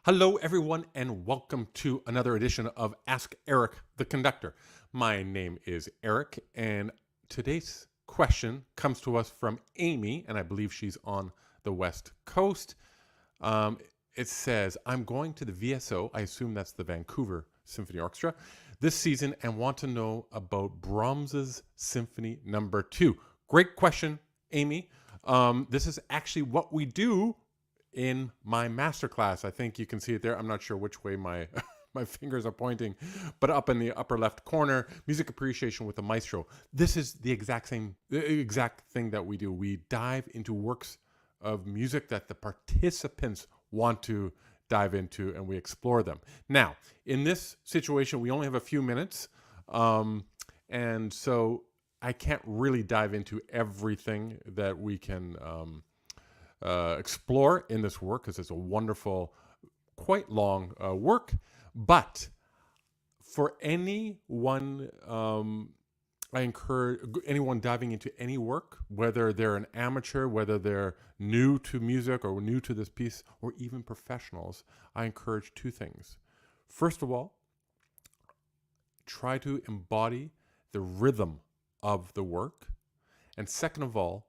Hello, everyone, and welcome to another edition of Ask Eric the Conductor. My name is Eric, and today's question comes to us from Amy, and I believe she's on the West Coast. Um, it says, I'm going to the VSO, I assume that's the Vancouver Symphony Orchestra, this season and want to know about Brahms's Symphony Number 2. Great question, Amy. This is actually what we do in my masterclass. I think you can see it there. I'm not sure which way my my fingers are pointing, but up in the upper left corner, music appreciation with the maestro. This is the exact thing that we do. We dive into works of music that the participants want to dive into, and we explore them. Now, in this situation, we only have a few minutes, and so I can't really dive into everything that we can explore in this work, because it's a wonderful, quite long work. But for anyone, I encourage anyone diving into any work, whether they're an amateur, whether they're new to music or new to this piece, or even professionals, I encourage two things. First of all, try to embody the rhythm of the work. And second of all,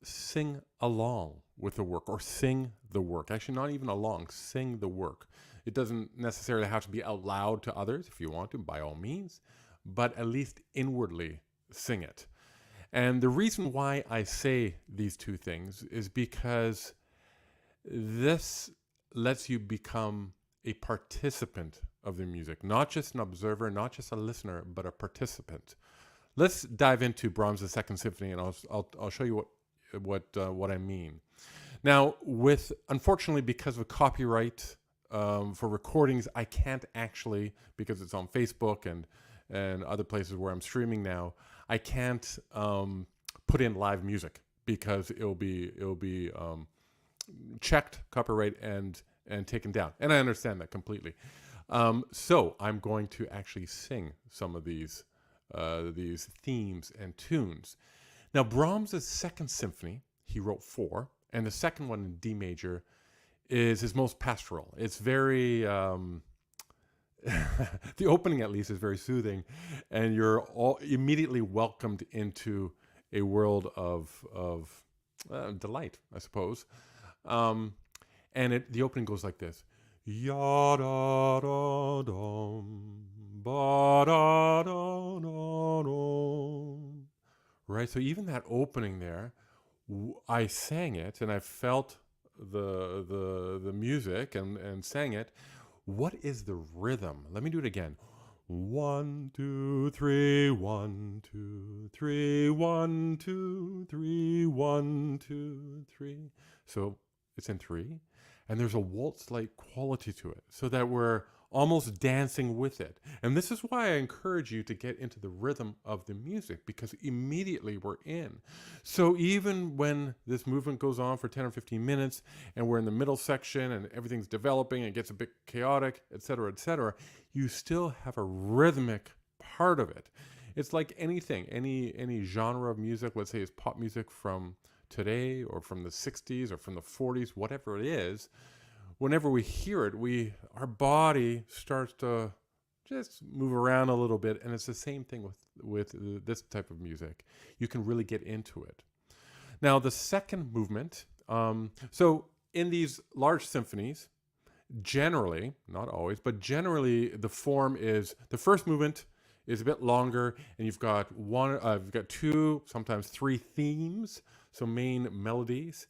sing along with the work, or sing the work. Actually, not even along, sing the work. It doesn't necessarily have to be out loud to others. If you want to, by all means, but at least inwardly sing it. And the reason why I say these two things is because this lets you become a participant of the music, not just an observer, not just a listener, but a participant. Let's dive into Brahms' Second Symphony, and I'll show you what I mean. Now, unfortunately, because of copyright for recordings, I can't actually, because it's on Facebook and other places where I'm streaming now, I can't put in live music because it'll be checked, copyright, and taken down. And I understand that completely. So I'm going to actually sing some of these themes and tunes. Now, Brahms' Second Symphony, he wrote 4, and the second one in D major is his most pastoral. It's very, the opening at least is very soothing, and you're all immediately welcomed into a world of delight, I suppose. And the opening goes like this. Ya da da dum, ba da da da dum. Right, so even that opening there, I sang it and I felt the music and sang it. What is the rhythm? Let me do it again. 1, 2, 3, 1, 2, 3, 1, 2, 3, 1, 2, 3. So it's in 3. And there's a waltz-like quality to it, so that we're almost dancing with it. And this is why I encourage you to get into the rhythm of the music, because immediately we're in. So even when this movement goes on for 10 or 15 minutes, and we're in the middle section, and everything's developing, and it gets a bit chaotic, etc., you still have a rhythmic part of it. It's like anything, any genre of music, let's say it's pop music from today or from the 60s or from the 40s, whatever it is, whenever we hear it, our body starts to just move around a little bit, and it's the same thing with this type of music. You can really get into it. Now, the second movement, so in these large symphonies, generally, not always, but generally the form is, the first movement is a bit longer, and you've got 2, sometimes 3 themes, so main melodies,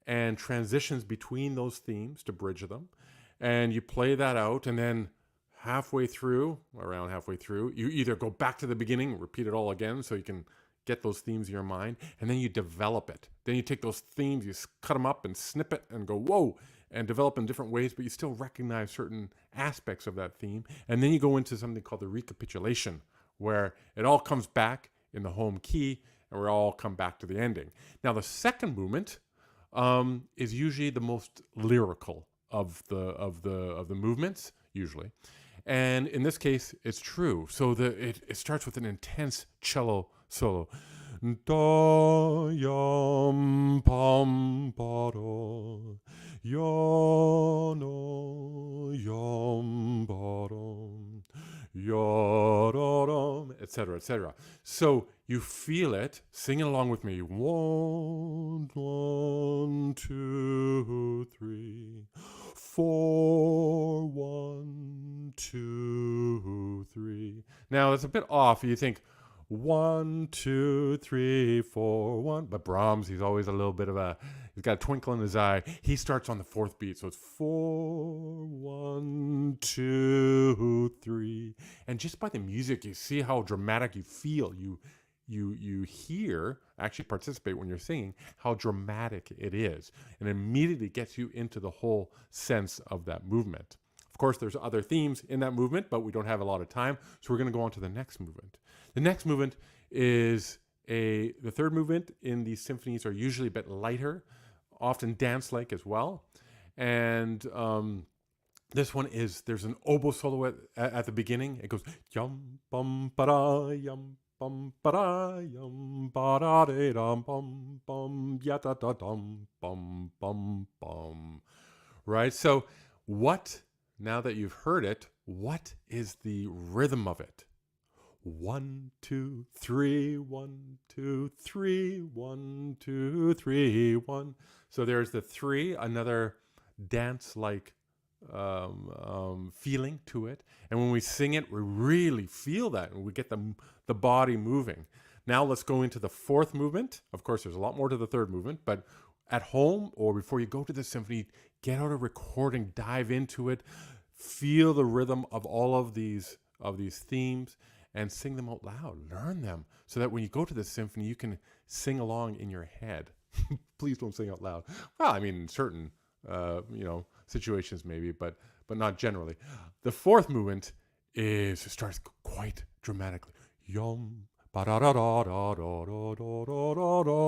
and transitions between those themes to bridge them. And you play that out, and then around halfway through, you either go back to the beginning, repeat it all again so you can get those themes in your mind, and then you develop it. Then you take those themes, you cut them up and snip it and go, whoa, and develop in different ways, but you still recognize certain aspects of that theme. And then you go into something called the recapitulation, where it all comes back in the home key, and we all come back to the ending. Now, the second movement is usually the most lyrical of the movements, usually. And in this case, it's true. So it starts with an intense cello solo. Da yam pam pa do, yo no etc., etc. So you feel it. Sing it along with me. 1, 1, 2, 3, 4, 1, 2, 3. Now it's a bit off. You think 1, 2, 3, 4, 1. But Brahms, he's always a little bit of he's got a twinkle in his eye. He starts on the fourth beat. So it's 4, 1, 2, 3. And just by the music, you see how dramatic you feel. You hear, actually participate when you're singing, how dramatic it is. And immediately gets you into the whole sense of that movement. Of course, there's other themes in that movement, but we don't have a lot of time. So we're going to go on to the next movement. The next movement is the third movement in these symphonies are usually a bit lighter, often dance-like as well. And this one is, there's an oboe solo at the beginning. It goes, yum, bum, ba-da, yum, bum, ba-da, yum, ba-da, de, dum, bum, bum, ya-da, da, dum, bum, bum, bum. Right? So now that you've heard it, what is the rhythm of it? 1, 2, 3, 1, 2, 3, 1, 2, 3, 1. So there's the 3, another dance-like feeling to it. And when we sing it, we really feel that, and we get the body moving. Now let's go into the fourth movement. Of course, there's a lot more to the third movement, but at home or before you go to the symphony, get out a recording, dive into it, feel the rhythm of all of these themes, and sing them out loud. Learn them so that when you go to the symphony, you can sing along in your head. Please don't sing out loud. Well, I mean, in certain situations maybe, but not generally. The fourth movement starts quite dramatically. Yum, ba da da da da da da da da da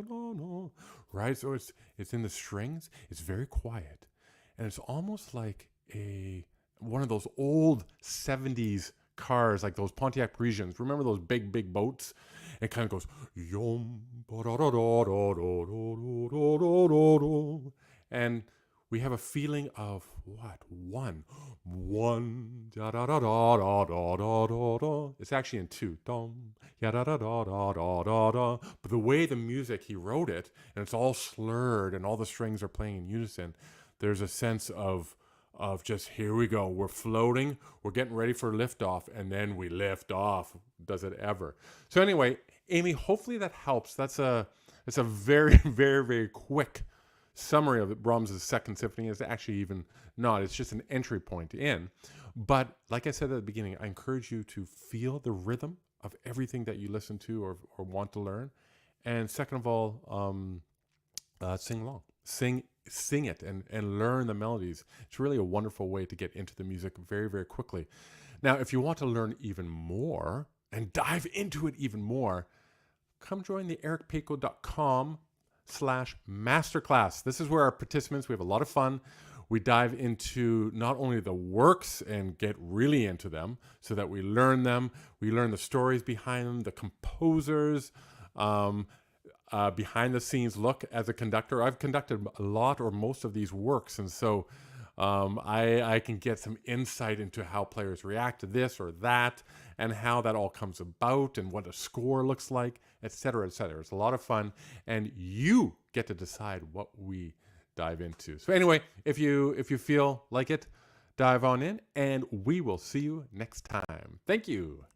da da. Right, so it's in the strings. It's very quiet, and it's almost like one of those old 70s cars, like those Pontiac Parisians. Remember those big boats? It kind of goes yum, ba da da da da da da da da. And we have a feeling of what? One, da da da da da da da da. It's actually in 2. Dum, ya da da da da da da da. But the way the music, he wrote it, and it's all slurred, and all the strings are playing in unison. There's a sense of just, here we go, we're floating, we're getting ready for liftoff, and then we lift off. Does it ever? So anyway, Amy, hopefully that helps. That's a very, very, very quick summary of Brahms' Second Symphony. It's actually even not. It's just an entry point in. But like I said at the beginning, I encourage you to feel the rhythm of everything that you listen to or want to learn. And second of all, sing along. Sing it and learn the melodies. It's really a wonderful way to get into the music very, very quickly. Now, if you want to learn even more and dive into it even more, come join the ericpeco.com/masterclass. This is where our participants, we have a lot of fun. We dive into not only the works and get really into them so that we learn them. We learn the stories behind them, the composers, behind the scenes look as a conductor. I've conducted a lot or most of these works, and so I can get some insight into how players react to this or that, and how that all comes about, and what a score looks like, etc., etc. It's a lot of fun, and you get to decide what we dive into. So anyway, if you feel like it, dive on in, and we will see you next time. Thank you.